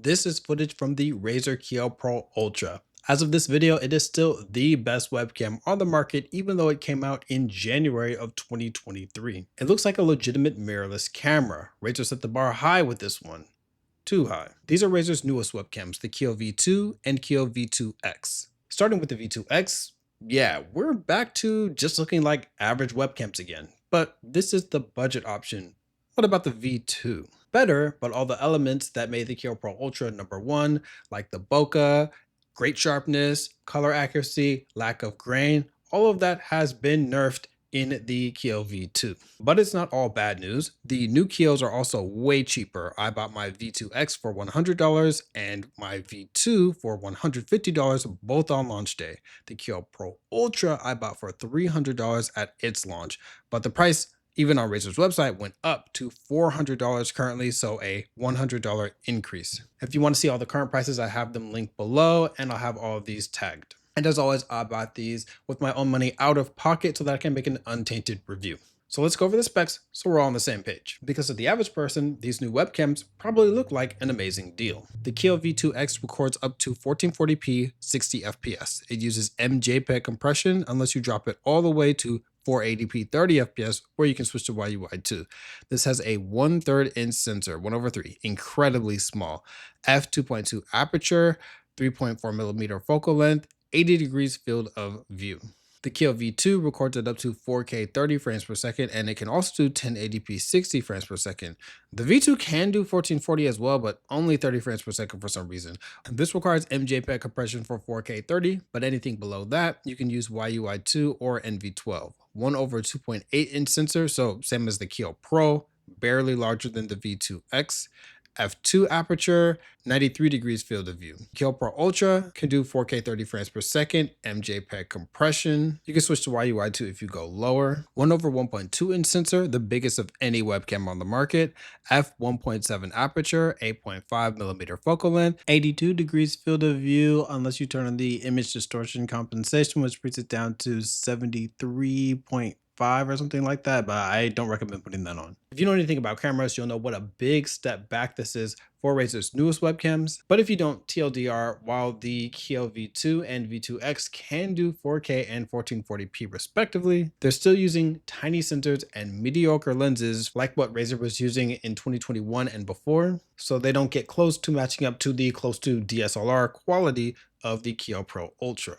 This is footage from the Razer Kiyo Pro Ultra. As of this video, it is still the best webcam on the market, even though it came out in January of 2023. It looks like a legitimate mirrorless camera. Razer set the bar high with this one. Too high. These are Razer's newest webcams, the Kiyo V2 and Kiyo V2 X. Starting with the V2 X, yeah, we're back to just looking like average webcams again. But this is the budget option. What about the V2? Better, but all the elements that made the Kiyo Pro Ultra number one, like the bokeh, great sharpness, color accuracy, lack of grain, all of that has been nerfed in the Kiyo V2. But it's not all bad news. The new Kiyos are also way cheaper. I bought my V2X for $100 and my V2 for $150, both on launch day. The Kiyo Pro Ultra I bought for $300 at its launch, but the price even on Razer's website went up to $400 currently, so a $100 increase. If you want to see all the current prices, I have them linked below and I'll have all of these tagged. And as always, I bought these with my own money out of pocket so that I can make an untainted review. So let's go over the specs so we're all on the same page. Because to the average person, these new webcams probably look like an amazing deal. The Kiyo V2 X records up to 1440p 60 FPS. It uses MJPEG compression unless you drop it all the way to 480p 30 FPS, where you can switch to YUI2. This has a 1/3 inch sensor, 1/3, incredibly small, f2.2 aperture, 3.4mm focal length, 80 degrees field of view. The Kiyo V2 records at up to 4K 30 frames per second, and it can also do 1080p 60 frames per second. The V2 can do 1440 as well, but only 30 frames per second for some reason. This requires MJPEG compression for 4K 30, but anything below that, you can use YUI2 or NV12. 1/2.8 inch sensor, so same as the Kiyo Pro, barely larger than the V2X. f2 aperture, 93 degrees field of view. Kiyo Pro Ultra can do 4K 30 frames per second, MJPEG compression. You can switch to YUI2 if you go lower. 1/1.2 inch sensor, the biggest of any webcam on the market. f1.7 aperture, 8.5mm focal length, 82 degrees field of view, unless you turn on the image distortion compensation, which brings it down to 73.5 or something like that, but I don't recommend putting that on. If you know anything about cameras, you'll know what a big step back this is for Razer's newest webcams. But if you don't, TLDR, while the Kiyo V2 and V2X can do 4K and 1440p respectively, they're still using tiny sensors and mediocre lenses like what Razer was using in 2021 and before, so they don't get close to matching up to the close to DSLR quality of the Kiyo Pro Ultra.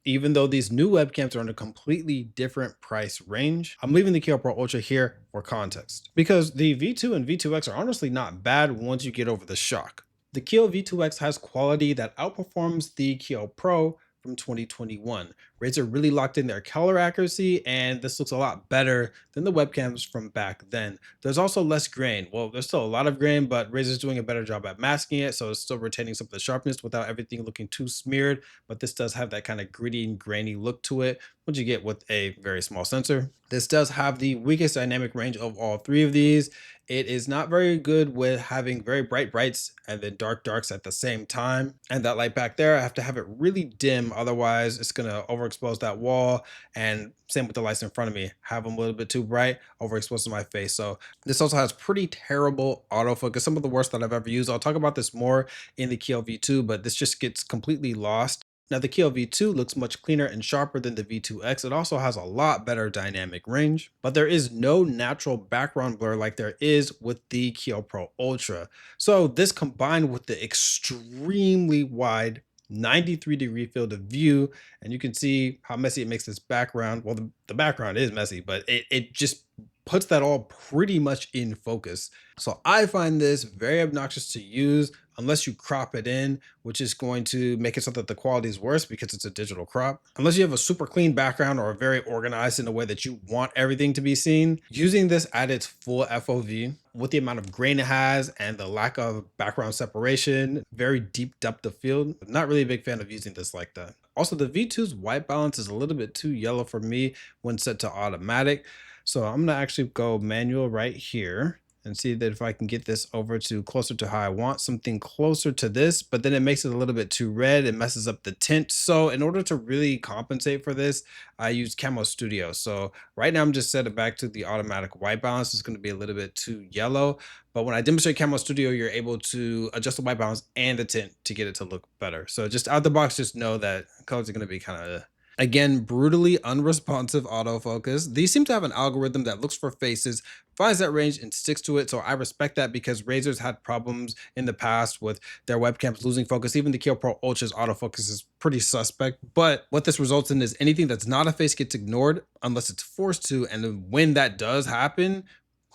Even though these new webcams are in a completely different price range, I'm leaving the Kiyo Pro Ultra here for context, because the V2 and V2X are honestly not bad once you get over the shock. The Kiyo V2X has quality that outperforms the Kiyo Pro from 2021. Razer really locked in their color accuracy, and this looks a lot better than the webcams from back then. There's also less grain. Well, there's still a lot of grain, but Razer's doing a better job at masking it, so it's still retaining some of the sharpness without everything looking too smeared, but this does have that kind of gritty and grainy look to it, which you get with a very small sensor. This does have the weakest dynamic range of all three of these. It is not very good with having very bright brights and then dark darks at the same time. And that light back there, I have to have it really dim, otherwise it's gonna overexpose that wall. And same with the lights in front of me, have them a little bit too bright, overexposed to my face. So this also has pretty terrible autofocus, some of the worst that I've ever used. I'll talk about this more in the Kiyo V2, but this just gets completely lost. Now the Kiyo V2 looks much cleaner and sharper than the V2X. It also has a lot better dynamic range, but there is no natural background blur like there is with the Kiyo Pro Ultra. So this combined with the extremely wide 93-degree field of view, and you can see how messy it makes this background. Well, the background is messy, but it just puts that all pretty much in focus. So I find this very obnoxious to use unless you crop it in, which is going to make it so that the quality is worse because it's a digital crop. Unless you have a super clean background or very organized in a way that you want everything to be seen, using this at its full FOV with the amount of grain it has and the lack of background separation, very deep depth of field, I'm not really a big fan of using this like that. Also, the V2's white balance is a little bit too yellow for me when set to automatic. So I'm gonna actually go manual right here. and see that if I can get this over to closer to how I want, something closer to this, but then it makes it a little bit too red. It messes up the tint. So in order to really compensate for this, I use Camo Studio. So right now I'm just set it back to the automatic white balance. It's going to be a little bit too yellow. But when I demonstrate Camo Studio, you're able to adjust the white balance and the tint to get it to look better. So just out the box, just know that colors are going to be kind of, again, brutally unresponsive autofocus. These seem to have an algorithm that looks for faces, finds that range, and sticks to it. So I respect that because Razer's had problems in the past with their webcams losing focus. Even the Kiyo Pro Ultra's autofocus is pretty suspect. But what this results in is anything that's not a face gets ignored unless it's forced to. And then when that does happen,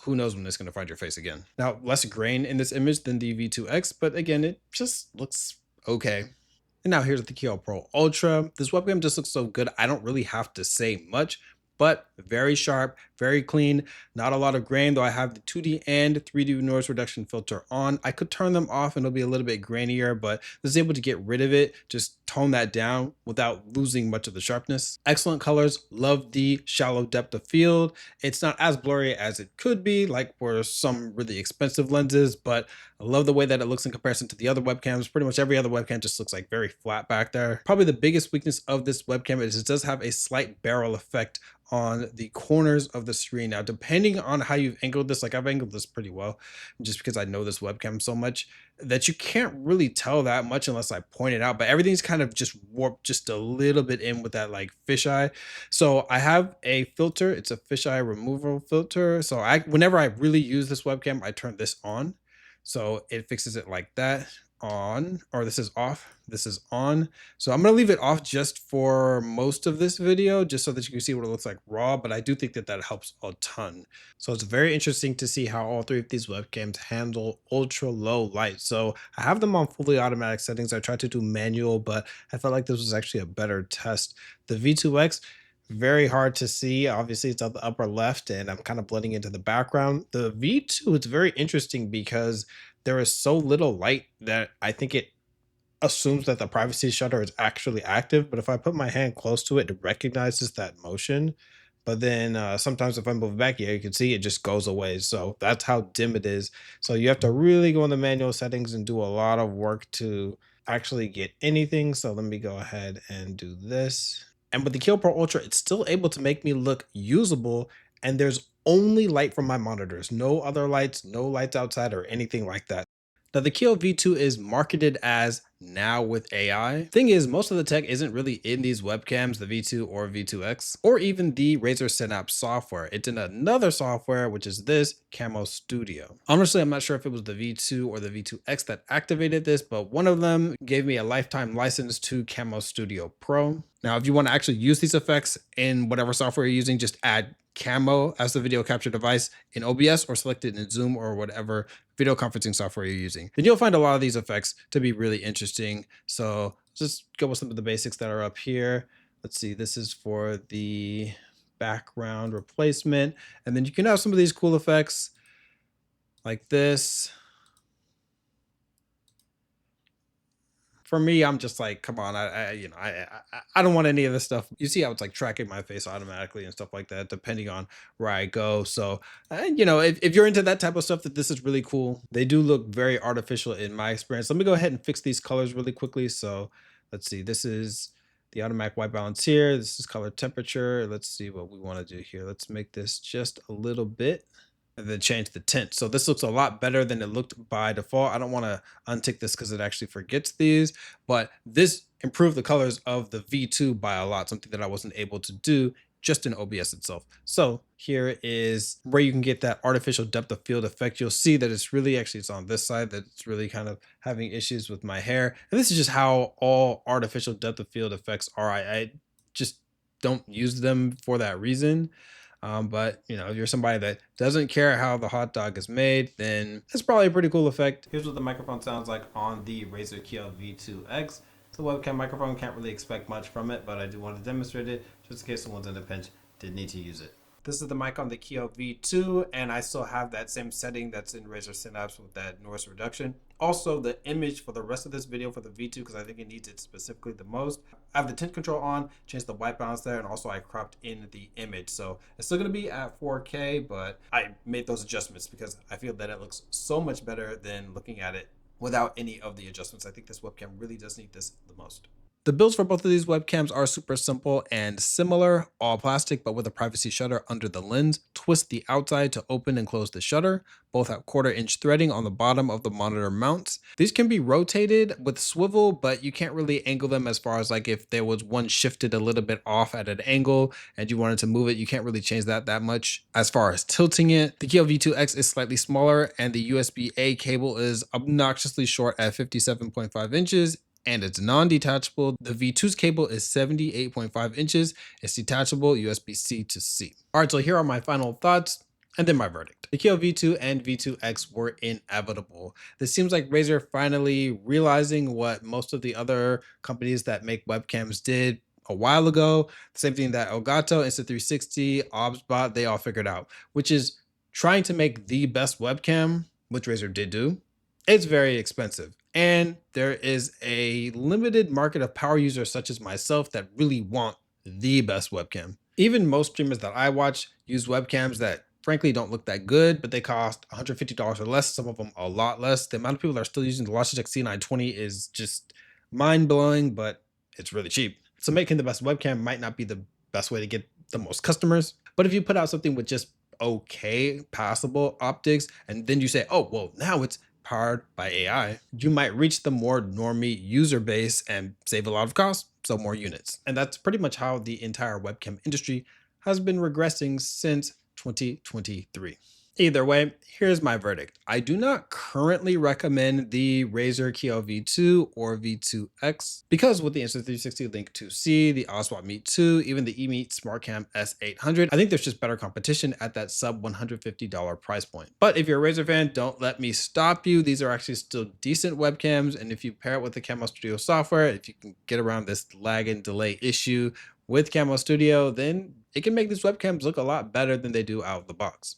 who knows when it's going to find your face again. Now, less grain in this image than the V2 X, but again, it just looks okay. And now here's the Kiyo Pro Ultra. This webcam just looks so good. I don't really have to say much, but very sharp, very clean, not a lot of grain, though I have the 2D and 3D noise reduction filter on. I could turn them off and it'll be a little bit grainier, but this is able to get rid of it, just tone that down without losing much of the sharpness. Excellent colors, love the shallow depth of field. It's not as blurry as it could be, like for some really expensive lenses, but I love the way that it looks in comparison to the other webcams. Pretty much every other webcam just looks like very flat back there. Probably the biggest weakness of this webcam is it does have a slight barrel effect on the corners of the screen. Now, depending on how you've angled this, like I've angled this pretty well, just because I know this webcam so much that you can't really tell that much unless I point it out, but everything's kind of just warped just a little bit in with that like fisheye. So I have a filter, it's a fisheye removal filter. So whenever I really use this webcam, I turn this on. So it fixes it like that. On, or this is off, this is on. So I'm going to leave it off just for most of this video, just so that you can see what it looks like raw, but I do think that that helps a ton. So it's very interesting to see how all three of these webcams handle ultra low light. So I have them on fully automatic settings. I tried to do manual, but I felt like this was actually a better test. The V2X, very hard to see. Obviously it's at the upper left and I'm kind of blending into the background. The V2, it's very interesting because there is so little light that I think it assumes that the privacy shutter is actually active. But if I put my hand close to it, it recognizes that motion. But then sometimes if I move back here, you can see it just goes away. So that's how dim it is. So you have to really go in the manual settings and do a lot of work to actually get anything. So let me go ahead and do this. And with the Kiyo Pro Ultra, it's still able to make me look usable. And there's only light from my monitors, no other lights, no lights outside or anything like that. Now the Kiyo V2 is marketed as now with AI. Thing is, most of the tech isn't really in these webcams, the V2 or V2X, or even the Razer Synapse software. It's in another software, which is this Camo Studio. Honestly, I'm not sure if it was the V2 or the V2X that activated this, but one of them gave me a lifetime license to Camo Studio Pro. Now, if you want to actually use these effects in whatever software you're using, just add Camo as the video capture device in OBS or select it in Zoom or whatever video conferencing software you're using. Then you'll find a lot of these effects to be really interesting. So just go with some of the basics that are up here. Let's see, this is for the background replacement. And then you can have some of these cool effects like this. For me, I'm just like, come on, I don't want any of this stuff. You see how it's like tracking my face automatically and stuff like that, depending on where I go. So, if you're into that type of stuff, that this is really cool. They do look very artificial in my experience. Let me go ahead and fix these colors really quickly. So let's see, this is the automatic white balance here. This is color temperature. Let's see what we want to do here. Let's make this just a little bit, and then change the tint. So this looks a lot better than it looked by default. I don't want to untick this because it actually forgets these, but this improved the colors of the V2 by a lot, something that I wasn't able to do just in OBS itself. So here is where you can get that artificial depth of field effect. You'll see that it's on this side that it's really kind of having issues with my hair. And this is just how all artificial depth of field effects are. I just don't use them for that reason. But if you're somebody that doesn't care how the hot dog is made, then it's probably a pretty cool effect. Here's what the microphone sounds like on the Razer Kiyo V2 X. It's a webcam microphone, can't really expect much from it, but I do want to demonstrate it just in case someone's in a pinch, did need to use it. This is the mic on the Kiyo V2, and I still have that same setting that's in Razer Synapse with that noise reduction. Also, the image for the rest of this video for the V2, because I think it needs it specifically the most, I have the tint control on, changed the white balance there, and also I cropped in the image. So it's still going to be at 4K, but I made those adjustments because I feel that it looks so much better than looking at it without any of the adjustments. I think this webcam really does need this the most. The builds for both of these webcams are super simple and similar, all plastic but with a privacy shutter under the lens. Twist the outside to open and close the shutter. Both have 1/4-inch threading on the bottom of the monitor mounts. These can be rotated with swivel, but you can't really angle them as far as like if there was one shifted a little bit off at an angle and you wanted to move it, you can't really change that much. As far as tilting it, the Kiyo V2 X is slightly smaller and the USB-A cable is obnoxiously short at 57.5 inches. And it's non-detachable. The V2's cable is 78.5 inches. It's detachable USB-C to C. All right, so here are my final thoughts and then my verdict. The Kiyo V2 and V2 X were inevitable. This seems like Razer finally realizing what most of the other companies that make webcams did a while ago. The same thing that Elgato, Insta360, OBSBot, they all figured out, which is trying to make the best webcam, which Razer did do. It's very expensive. And there is a limited market of power users such as myself that really want the best webcam. Even most streamers that I watch use webcams that frankly don't look that good, but they cost $150 or less, some of them a lot less. The amount of people that are still using the Logitech C920 is just mind-blowing, but it's really cheap. So making the best webcam might not be the best way to get the most customers, but if you put out something with just okay, passable optics, and then you say, oh, well, now it's powered by AI, you might reach the more normie user base and save a lot of costs, sell more units. And that's pretty much how the entire webcam industry has been regressing since 2023. Either way, here's my verdict. I do not currently recommend the Razer Kiyo V2 or V2 X because with the Insta360 Link 2C, the Oswald Meet 2, even the eMeet SmartCam S800, I think there's just better competition at that sub $150 price point. But if you're a Razer fan, don't let me stop you. These are actually still decent webcams. And if you pair it with the Camo Studio software, if you can get around this lag and delay issue with Camo Studio, then it can make these webcams look a lot better than they do out of the box.